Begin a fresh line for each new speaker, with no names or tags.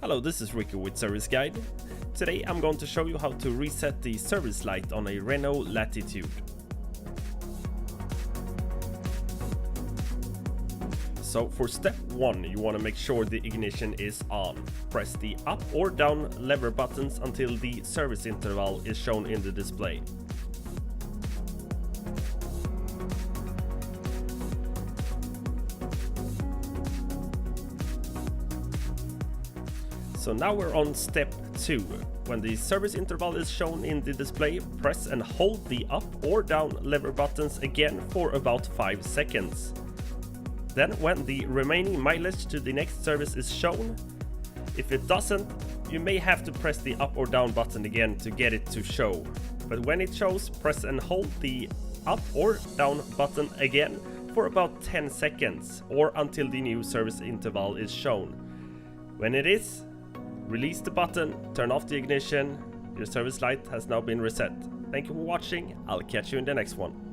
Hello, this is Ricky with Service Guide. Today I'm going to show you how to reset the service light on a Renault Lattitude. So for step 1, you want to make sure the ignition is on. Press the up or down lever buttons until the service interval is shown in the display. So now we're on step 2. When the service interval is shown in the display, press and hold the up or down lever buttons again for about 5 seconds. Then when the remaining mileage to the next service is shown, if it doesn't, you may have to press the up or down button again to get it to show. But when it shows, press and hold the up or down button again for about 10 seconds or until the new service interval is shown. When it is, release the button, turn off the ignition. Your service light has now been reset. Thank you for watching. I'll catch you in the next one.